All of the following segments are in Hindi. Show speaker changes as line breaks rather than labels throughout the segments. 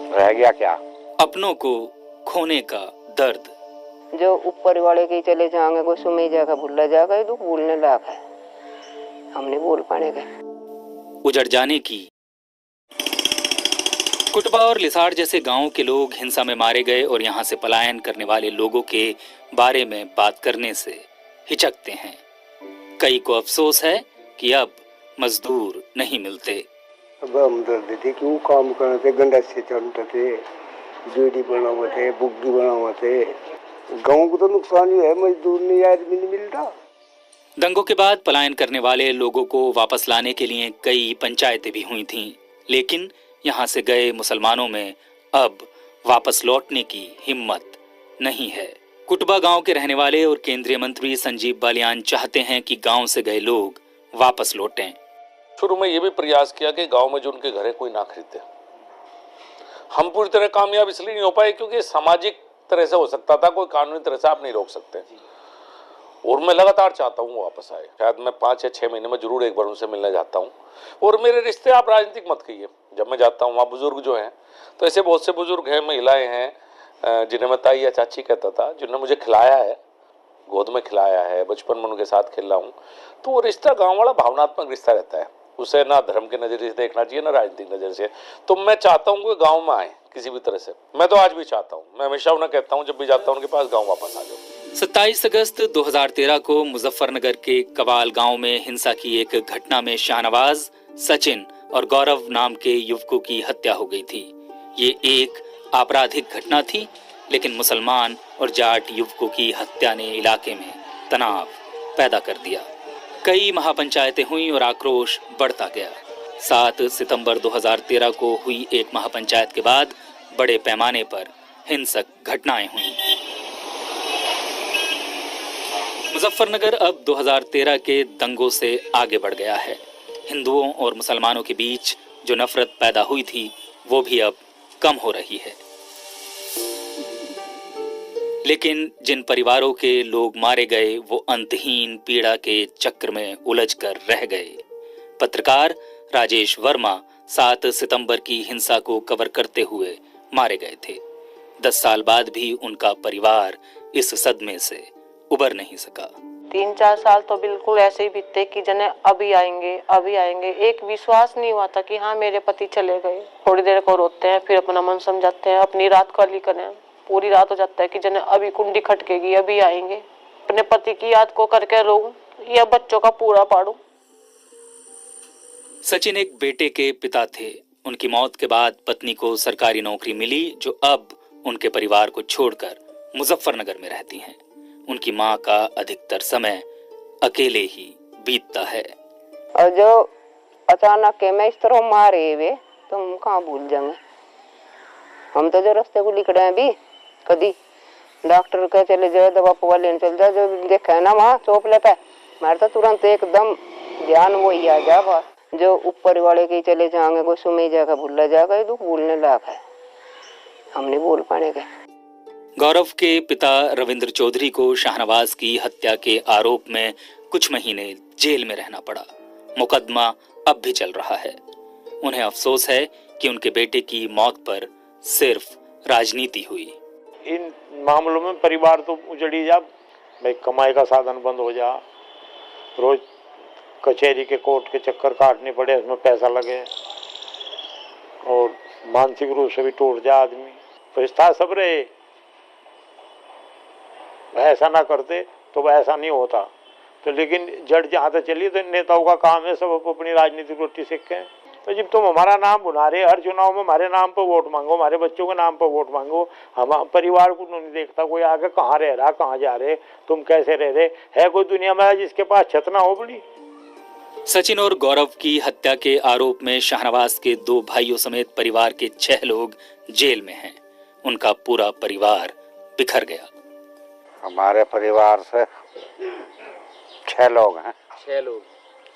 रह गया क्या?
अपनों को खोने का दर्द।
जो ऊपर वाले के चले जाएंगे, कोई सुमे जाकर भूला जाएगा, ये दुख भूलने लायक है, हमने बोल पाने के।
उजड़ जाने की। कुटबा और लिसाड़ जैसे गांवों के लोग हिंसा में मारे गए और यहां से पलायन करने वाले लोगों के बारे में बात करने से हिचकते हैं। कई को अफसोस है कि अब मजदूर नहीं मिलते।
अब हम दर्द थे, क्यों काम करते, गंडा से चलते थे, बेड़ी बनावे थे, बुग्गी बनावे थे। गाँव को तो नुकसान ही है, मजदूर नहीं, आदमी नहीं मिलता।
दंगों के बाद पलायन करने वाले लोगों को वापस लाने के लिए कई पंचायतें भी हुई थीं, लेकिन यहां से गए मुसलमानों में अब वापस लौटने की हिम्मत नहीं है। कुटबा गांव के रहने वाले और केंद्रीय मंत्री संजीव बालियान चाहते हैं कि गांव से गए लोग वापस लौटें।
शुरू में ये भी प्रयास किया कि गांव में जो उनके घर है कोई ना खरीदे। हम पूरी तरह कामयाब इसलिए नहीं हो पाए क्योंकि सामाजिक तरह से हो सकता था, कोई कानूनी तरह से आप नहीं रोक सकते। और मैं लगातार चाहता हूँ वापस आए। शायद मैं 5 या 6 महीने में जरूर एक बार उनसे मिलने जाता हूँ। और मेरे रिश्ते आप राजनीतिक मत कहिए, जब मैं जाता हूँ वहाँ बुजुर्ग जो हैं, तो ऐसे बहुत से बुजुर्ग हैं, महिलाएं हैं जिन्हें मैं ताई या चाची कहता था, जिन्होंने मुझे खिलाया है, गोद में खिलाया है, बचपन में उनके साथ खेला हूँ। तो वो रिश्ता गाँव वाला भावनात्मक रिश्ता रहता है, उसे ना धर्म के नजरिए से देखना चाहिए ना राजनीतिक नजर से। तो मैं चाहता हूँ कि गाँव में आए किसी भी तरह से। मैं तो आज भी चाहता हूँ, मैं हमेशा उन्हें कहता हूँ जब भी जाता हूँ उनके पास, गाँव वापस आ जाओ।
27 अगस्त 2013 को मुजफ्फरनगर के कवाल गांव में हिंसा की एक घटना में शाहनवाज, सचिन और गौरव नाम के युवकों की हत्या हो गई थी। ये एक आपराधिक घटना थी, लेकिन मुसलमान और जाट युवकों की हत्या ने इलाके में तनाव पैदा कर दिया। कई महापंचायतें हुई और आक्रोश बढ़ता गया। 7 सितंबर 2013 को हुई एक महापंचायत के बाद बड़े पैमाने पर हिंसक घटनाएं हुई। मुजफ्फरनगर अब 2013 के दंगों से आगे बढ़ गया है। हिंदुओं और मुसलमानों के बीच जो नफरत पैदा हुई थी वो भी अब कम हो रही है। लेकिन जिन परिवारों के लोग मारे गए वो अंतहीन पीड़ा के चक्र में उलझकर रह गए। पत्रकार राजेश वर्मा 7 सितंबर की हिंसा को कवर करते हुए मारे गए थे। 10 साल बाद भी उनका परिवार इस सदमे से उबर नहीं सका।
3-4 साल तो बिल्कुल ऐसे ही बीते कि जने अभी आएंगे अभी आएंगे। एक विश्वास नहीं हुआ था कि हाँ मेरे पति चले गए। थोड़ी देर को रोते हैं, फिर अपना मन समझाते हैं, अपनी रात काली करें। पूरी रात हो जाता है कि जने अभी कुंडी खटकेगी, अभी आएंगे। अपने पति की याद को करके रोऊं या बच्चों का पूरा पाड़ूं।
सचिन एक बेटे के पिता थे। उनकी मौत के बाद पत्नी को सरकारी नौकरी मिली, जो अब उनके परिवार को छोड़कर मुजफ्फरनगर में रहती हैं। उनकी माँ का अधिकतर समय अकेले ही बीतता है।
और जो अचानक के मैं इस तरह मारे वे तो हम कहाँ भूल जाएंगे। हम तो जो रास्ते को लिख रहे हैं अभी, कभी डॉक्टर कह चले जाओ, दवा पवा लेने चल जाओ, जो देखा है ना वहाँ चौपले पे, मारे तो तुरंत एकदम ध्यान वो ही आ जाएगा। जो ऊपर वाले के चले जाएंगे, कोई सुमे जाकर भूला जाएगा, ये दुख भूलने लायक है, हमने बोल पाने के।
गौरव के पिता रविंद्र चौधरी को शाहनवाज की हत्या के आरोप में कुछ महीने जेल में रहना पड़ा। मुकदमा अब भी चल रहा है। उन्हें अफसोस है कि उनके बेटे की मौत पर सिर्फ राजनीति हुई।
इन मामलों में परिवार तो उजड़ी जा, भाई कमाई का साधन बंद हो जा, रोज कचहरी के कोर्ट के चक्कर काटने पड़े, उसमें पैसा लगे, और मानसिक रूप से भी टूट जा आदमी। फरिश्ता सब रहे, ऐसा ना करते तो वह ऐसा नहीं होता। तो लेकिन जड़ जहाँ तक चली, तो नेताओं का काम है सब अपनी राजनीतिक रोटी सीखें। तो जब तुम हमारा नाम बुला रहे, हर चुनाव में हमारे नाम पर वोट मांगो, हमारे बच्चों के नाम पर वोट मांगो, हम परिवार को नहीं देखता कोई आगे कहाँ रह रहा, कहाँ जा रहे, तुम कैसे रह रहे। है कोई दुनिया में जिसके पास छत ना हो बड़ी।
सचिन और गौरव की हत्या के आरोप में शाहनवाज के 2 भाइयों समेत परिवार के 6 लोग जेल में हैं। उनका पूरा परिवार बिखर गया।
हमारे परिवार से 6 लोग हैं।
6 लोग,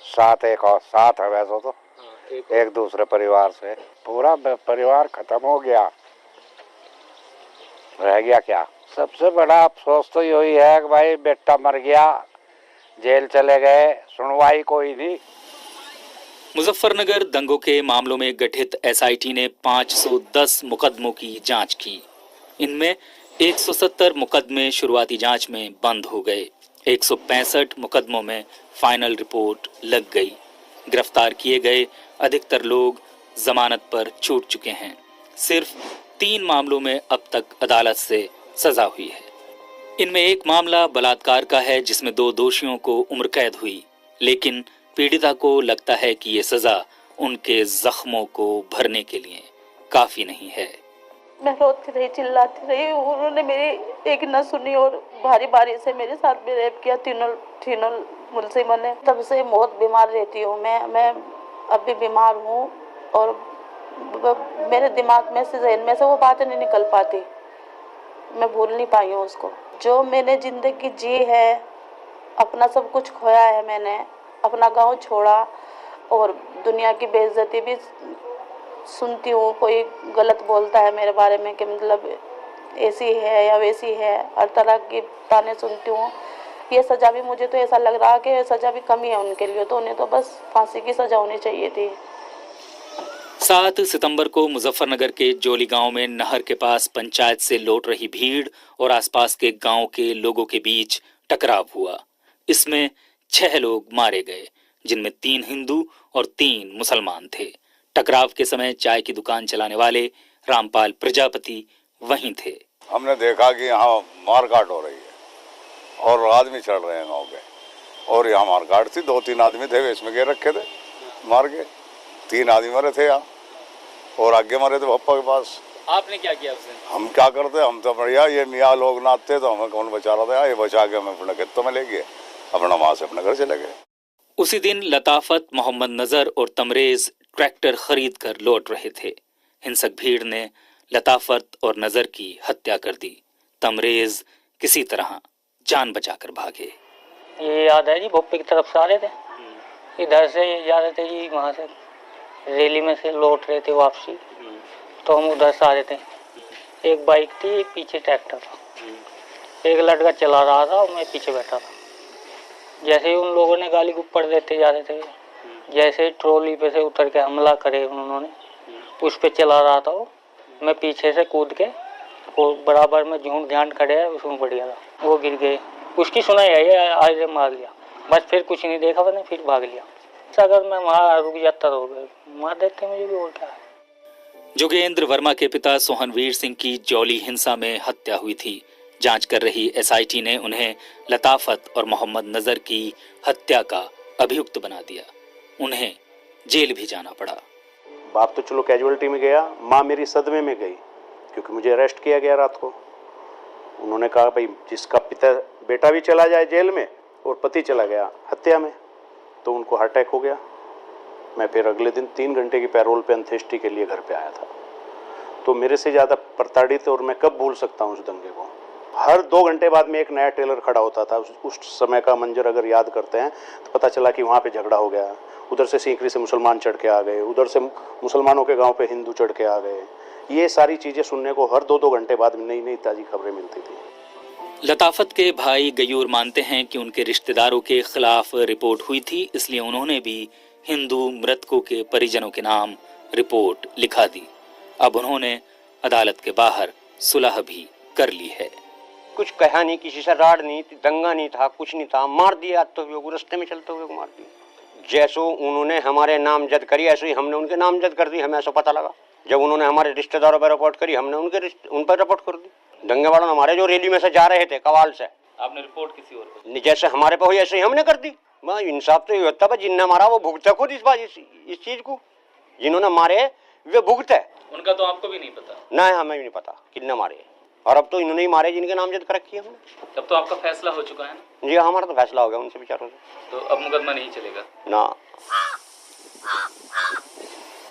7 एक और 7 है वैसे तो। एक दूसरे परिवार से पूरा परिवार खत्म हो गया, रह गया क्या? सबसे बड़ा अफसोस तो यही है कि भाई बेटा मर गया, जेल चले गए, सुनवाई कोई नहीं।
मुजफ्फरनगर दंगों के मामलों में गठित एसआईटी ने 510 मुकदमों की जांच की। इनमें 170 मुकदमे शुरुआती जांच में बंद हो गए। 165 मुकदमों में फाइनल रिपोर्ट लग गई। गिरफ्तार किए गए अधिकतर लोग जमानत पर छूट चुके हैं। सिर्फ 3 मामलों में अब तक अदालत से सजा हुई है। इनमें एक मामला बलात्कार का है, जिसमें 2 दोषियों को उम्र कैद हुई, लेकिन पीड़िता को लगता है कि ये सजा उनके जख्मों को भरने के लिए काफी नहीं है।
मैं रोती रही, चिल्लाती रही, उन्होंने मेरी एक न सुनी और भारी भारी से मेरे साथ में रेप किया। तीनों मुलजिमों ने। तब से बहुत बीमार रहती हूँ मैं अब भी बीमार हूँ और मेरे दिमाग में से, जहन में से वो बातें नहीं निकल पाती। मैं भूल नहीं पाई हूँ उसको। जो मैंने जिंदगी जी है, अपना सब कुछ खोया है, मैंने अपना गांव छोड़ा और दुनिया की बेइज्जती भी सुनती हूँ। कोई गलत बोलता है मेरे बारे में कि मतलब ऐसी है या वैसी है, हर तरह की ताने सुनती हूँ। ये सज़ा भी, मुझे तो ऐसा लग रहा कि सज़ा भी कमी है उनके लिए, तो उन्हें तो बस फांसी की सज़ा होनी चाहिए थी।
7 सितंबर को मुजफ्फरनगर के जोली गांव में नहर के पास पंचायत से लौट रही भीड़ और आसपास के गांव के लोगों के बीच टकराव हुआ। इसमें 6 लोग मारे गए, जिनमें 3 हिंदू और 3 मुसलमान थे। टकराव के समय चाय की दुकान चलाने वाले रामपाल प्रजापति वहीं थे।
हमने देखा कि यहाँ मारकाट हो रही है और आदमी चढ़ रहे हैं गाँव के, और यहाँ मारकाट थी। 2-3 आदमी थे, इसमें गे रखे थे, मार के 3 आदमी मरे थे यहाँ और आगे मरे थे पप्पा के पास।
आपने क्या किया उस दिन?
हम क्या करते, हम तो बढ़िया, ये मियाँ लोग नाचते तो हमें कौन बचा रहा था। ये बचा के हमें अपने खेतों में ले गए, अपना वहाँ से अपने घर चले गए।
उसी दिन लताफत, मोहम्मद नजर और तमरेज ट्रैक्टर खरीद कर लौट रहे थे। हिंसक भीड़ ने लताफत और नजर की हत्या कर दी। तमरेज किसी तरह जान बचाकर भागे।
ये याद है जी, भोपे की तरफ से आ रहे थे, इधर से जा रहे थे जी, वहाँ से रैली में से लौट रहे थे वापसी, तो हम उधर से आ रहे थे। एक बाइक थी, एक पीछे ट्रैक्टर था, एक लड़का चला रहा था और मैं पीछे बैठा था। जैसे ही उन लोगों ने गाली ऊपर देते जा रहे थे, जैसे ट्रॉली पे से उतर के हमला करे उन्होंने, उस पे चला रहा था वो, मैं पीछे से कूद के वो बराबर में झूठ ध्यान खड़े है उसमें बढ़ गया था, वो गिर गए। उसकी सुनाई आई, आज मार लिया, बस फिर कुछ नहीं देखा मैंने, फिर भाग लिया। अगर मैं वहाँ रुक जाता तो मार देते मुझे भी, और क्या है।
जोगेंद्र वर्मा के पिता सोहनवीर सिंह की जौली हिंसा में हत्या हुई थी। जांच कर रही एसआईटी ने उन्हें लताफत और मोहम्मद नजर की हत्या का अभियुक्त बना दिया। उन्हें जेल भी जाना पड़ा।
बाप तो चलो कैजुअलिटी में गया, माँ मेरी सदमे में गई क्योंकि मुझे अरेस्ट किया गया रात को। उन्होंने कहा भाई जिसका बेटा भी चला जाए जेल में और पति चला गया हत्या में, तो उनको हार्ट अटैक हो गया। मैं फिर अगले दिन 3 घंटे की पैरोल पे अंत्येष्टि के लिए घर पे आया था। तो मेरे से ज़्यादा प्रताड़ित, और मैं कब भूल सकता हूँ उस दंगे को। हर 2 घंटे बाद में एक नया टेलर खड़ा होता था। उस समय का मंजर अगर याद करते हैं तो पता चला कि वहाँ पे झगड़ा हो गया। उधर से सीकरी से मुसलमान चढ़ के आ गए, उधर से मुसलमानों के गाँव पे हिंदू चढ़ के आ गए। ये सारी चीज़ें सुनने को हर 2-2 घंटे बाद नई नई ताज़ी खबरें मिलती थी।
लताफत के भाई गयूर मानते हैं कि उनके रिश्तेदारों के खिलाफ रिपोर्ट हुई थी, इसलिए उन्होंने भी हिंदू मृतकों के परिजनों के नाम रिपोर्ट लिखा दी। अब उन्होंने अदालत के बाहर सुलह भी कर ली है।
कुछ कहा नहीं, किसी से राड़ नहीं, दंगा नहीं था, कुछ नहीं था, मार दिया तो रास्ते में चलते हुए मार दिया। जैसो उन्होंने हमारे नामजद करी ऐसे ही हमने उनके नामजद कर दी। हमें ऐसा पता लगा जब उन्होंने हमारे रिश्तेदारों पर रिपोर्ट करी, हमने उन पर रिपोर्ट कर दी। दंगे वालों ने हमारे जो रैली में से जा रहे थे कवाल से,
आपने रिपोर्ट किसी और को?
जैसे हमारे पे हुई ऐसे ही हमने कर दी। इंसाफ तो ये होता है, जिनने मारा वो भुगते खुद इस चीज को। जिन्होंने मारे वे भुगते।
उनका तो आपको भी नहीं पता?
नहीं, हमें भी नहीं पता कितने मारे, और अब तो इन्होंने ही मारे जिनके नामजद कर रखी है हमने।
तब तो आपका फैसला हो चुका है ना?
जी हमारा तो फैसला हो गया उनसे विचारों से।
तो अब मुकदमा नहीं चलेगा
ना।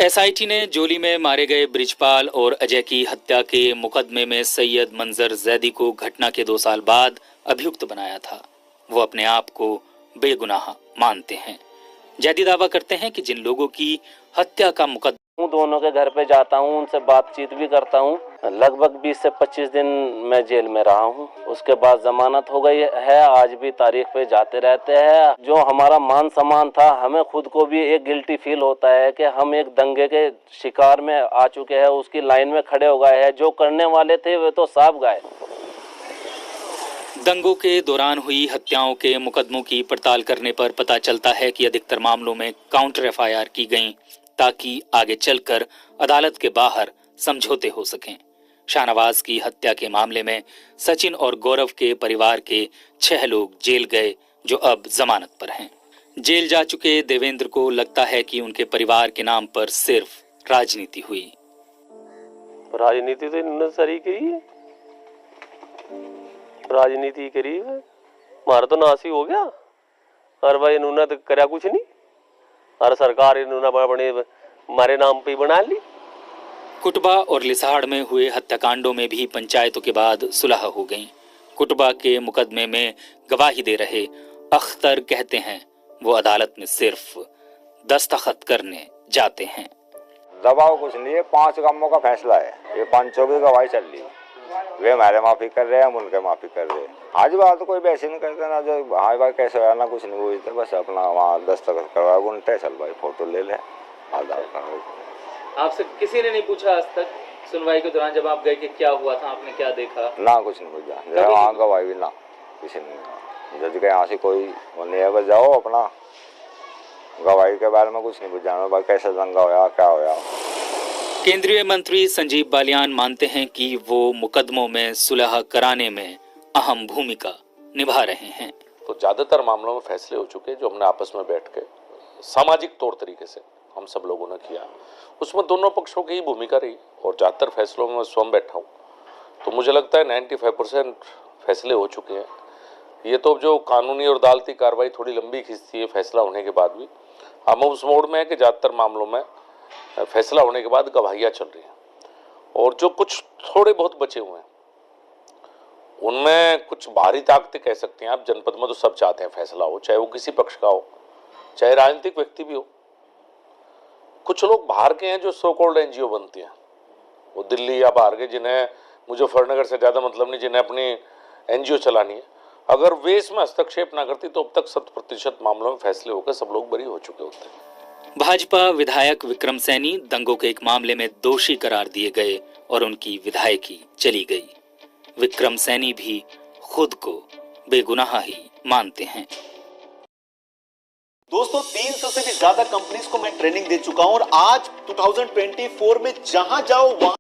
एसआईटी ने जोली में मारे गए ब्रिजपाल और अजय की हत्या के मुकदमे में सैयद मंजर जैदी को घटना के 2 साल बाद अभियुक्त बनाया था। वो अपने आप को बेगुनाह मानते हैं। जैदी दावा करते हैं कि जिन लोगों की हत्या का मुकदमा
हूँ, दोनों के घर पे जाता हूँ, उनसे बातचीत भी करता हूँ। लगभग 20 से 25 दिन मैं जेल में रहा हूँ। उसके बाद जमानत हो गई है। आज भी तारीख पे जाते रहते हैं। जो हमारा मान सम्मान था, हमें खुद को भी एक गिल्टी फील होता है कि हम एक दंगे के शिकार में आ चुके हैं, उसकी लाइन में खड़े हो गए हैं। जो करने वाले थे वे तो साफ गए।
दंगों के दौरान हुई हत्याओं के मुकदमों की पड़ताल करने पर पता चलता है कि अधिकतर मामलों में काउंटर एफआईआर की गईं, ताकि आगे चलकर अदालत के बाहर समझौते हो सकें। शाहनवाज की हत्या के मामले में सचिन और गौरव के परिवार के 6 लोग जेल गए, जो अब जमानत पर हैं। जेल जा चुके देवेंद्र को लगता है कि उनके परिवार के नाम पर सिर्फ राजनीति हुई।
राजनीति तो इन्होंने सारी करी है, राजनीति करी है। हमारा तो नाश ही हो गया। और भाई इन्होंने तो करा कुछ नहीं, और सरकार इन्होंने बड़े हमारे नाम पे बना ली।
कुटबा और लिसाड़ में हुए हत्याकांडों में भी पंचायतों के बाद सुलह हो गई। कुटबा के मुकदमे में गवाही दे रहे अख्तर कहते हैं वो अदालत में सिर्फ दस्तखत करने जाते हैं।
दबाव कुछ नहीं है, 5 गांवों का फैसला है। ये 5 की गवाही चल रही है। वे हमारे माफी कर रहे हैं, हम उनके माफी कर रहे हैं। आज बात तो कोई वैसे नहीं करते ना, जो हाँ भाई कैसे हुआ ना, कुछ नहीं हुई, बस अपना वहाँ दस्तखत करवा उनटे, चल भाई फोटो ले ले, आधार कार्ड।
आपसे किसी ने नहीं पूछा आज तक सुनवाई के दौरान जब आप गए कि क्या हुआ था, आपने क्या देखा?
ना कुछ नहीं पूछा, जब वहाँ गवाही भी ना किसी ने। जज के यहाँ से कोई वो नहीं है, बस जाओ अपना गवाही के बारे में कुछ नहीं पूछा, भाई कैसे दंगा होया, क्या होया।
केंद्रीय मंत्री संजीव बालियान मानते हैं कि वो मुकदमों में सुलह कराने में अहम भूमिका निभा रहे हैं।
तो ज्यादातर मामलों में फैसले हो चुके जो हमने आपस में बैठ के सामाजिक तौर तरीके से हम सब लोगों ने किया, उसमें दोनों पक्षों की ही भूमिका रही। और ज्यादातर फैसलों में मैं स्वयं बैठा हूँ, तो मुझे लगता है 95% फैसले हो चुके हैं। ये तो जो कानूनी और अदालती कार्रवाई थोड़ी लंबी खिंचती है फैसला होने के बाद भी, हम उस मोड़ में है कि ज्यादातर मामलों में फैसला होने के बाद गवाहियाँ चल रही हैं। और जो कुछ थोड़े बहुत बचे हुए हैं उनमें कुछ बाहरी ताकतें कह सकते हैं आप, जनपद में तो सब चाहते हैं फैसला हो, चाहे वो किसी पक्ष का हो, चाहे राजनीतिक व्यक्ति भी हो। कुछ लोग बाहर के हैं जो सो कॉल्ड एनजीओ बनती हैं, वो दिल्ली या बाहर के, जिन्हें मुजफ्फरनगर से ज़्यादा मतलब नहीं, जिन्हें अपनी एनजीओ चलानी है। अगर वे इसमें हस्तक्षेप ना करती तो अब तक 100% मामलों में फैसले होकर सब लोग बरी हो चुके होते हैं।
भाजपा विधायक विक्रम सैनी दंगों के एक मामले में दोषी करार दिए गए और उनकी विधायकी चली गई। विक्रम सैनी भी खुद को बेगुनाह ही मानते हैं।
दोस्तों 300 से भी ज्यादा कंपनीज को मैं ट्रेनिंग दे चुका हूं और आज 2024 में जहां जाओ वहां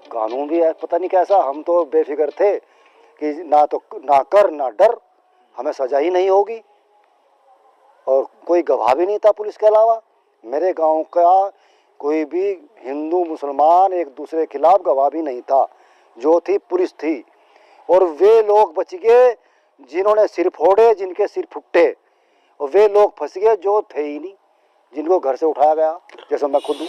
कानून भी है पता नहीं कैसा। हम तो बेफिक्र थे कि ना कर ना डर, हमें सजा ही नहीं होगी। और कोई गवाह भी नहीं था पुलिस के अलावा। मेरे गांव का कोई भी हिंदू मुसलमान एक दूसरे के खिलाफ गवाह भी नहीं था, जो थी पुलिस थी। और वे लोग बच गए जिन्होंने सिर फोड़े, जिनके सिर फुटे, और वे लोग फंस गए जो थे ही नहीं, जिनको घर से उठाया गया, जैसे मैं खुद हूँ।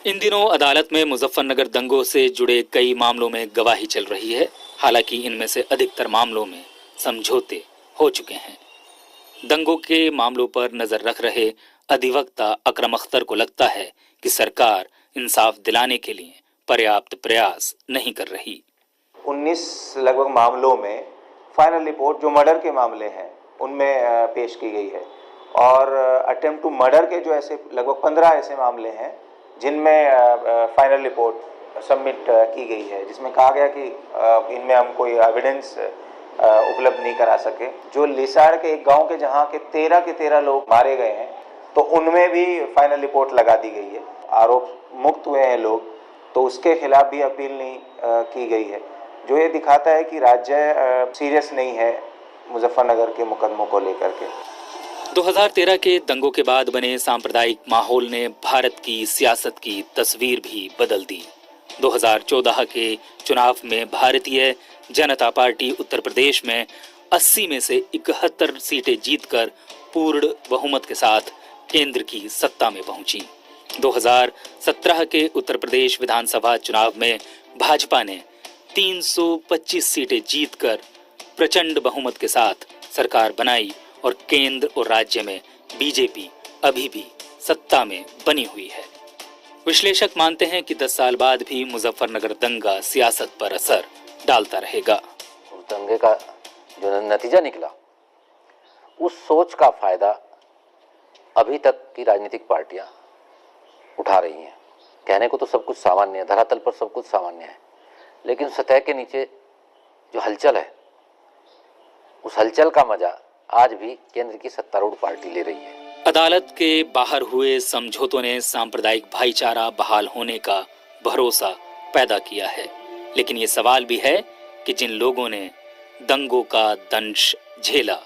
इन दिनों अदालत में मुजफ्फरनगर दंगों से जुड़े कई मामलों में गवाही चल रही है। हालांकि इनमें से अधिकतर मामलों में समझौते हो चुके हैं। दंगों के मामलों पर नजर रख रहे अधिवक्ता अकरम अख्तर को लगता है कि सरकार इंसाफ दिलाने के लिए पर्याप्त प्रयास नहीं कर रही।
19 लगभग मामलों में फाइनल रिपोर्ट जो मर्डर के मामले हैं उनमें पेश की गई है, और अटेम्प्ट टू मर्डर के जो ऐसे लगभग 15 ऐसे मामले हैं जिनमें फाइनल रिपोर्ट सबमिट की गई है, जिसमें कहा गया कि इनमें हम कोई एविडेंस उपलब्ध नहीं करा सके। जो लिसाड़ के एक गांव के जहां के 13 लोग मारे गए हैं, तो उनमें भी फाइनल रिपोर्ट लगा दी गई है। आरोप मुक्त हुए हैं लोग, तो उसके खिलाफ भी अपील नहीं की गई है, जो ये दिखाता है कि राज्य सीरियस नहीं है मुजफ्फरनगर के मुकदमों को लेकर के।
2013 के दंगों के बाद बने सांप्रदायिक माहौल ने भारत की सियासत की तस्वीर भी बदल दी। 2014 के चुनाव में भारतीय जनता पार्टी उत्तर प्रदेश में 80 में से 71 सीटें जीतकर पूर्ण बहुमत के साथ केंद्र की सत्ता में पहुंची। 2017 के उत्तर प्रदेश विधानसभा चुनाव में भाजपा ने 325 सीटें जीतकर प्रचंड बहुमत के साथ सरकार बनाई और केंद्र और राज्य में बीजेपी अभी भी सत्ता में बनी हुई है। विश्लेषक मानते हैं कि 10 साल बाद भी मुजफ्फरनगर दंगा सियासत पर असर डालता रहेगा।
दंगे का जो नतीजा निकला, उस सोच का फायदा अभी तक की राजनीतिक पार्टियां उठा रही हैं। कहने को तो सब कुछ सामान्य है, धरातल पर सब कुछ सामान्य है, लेकिन सतह के नीचे जो हलचल है, उस हलचल का मजा आज भी केंद्र की सत्तारूढ़ पार्टी ले रही है।
अदालत के बाहर हुए समझौतों ने सांप्रदायिक भाईचारा बहाल होने का भरोसा पैदा किया है, लेकिन ये सवाल भी है कि जिन लोगों ने दंगों का दंश झेला,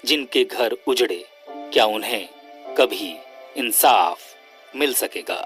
जिनके घर उजड़े, क्या उन्हें कभी इंसाफ मिल सकेगा?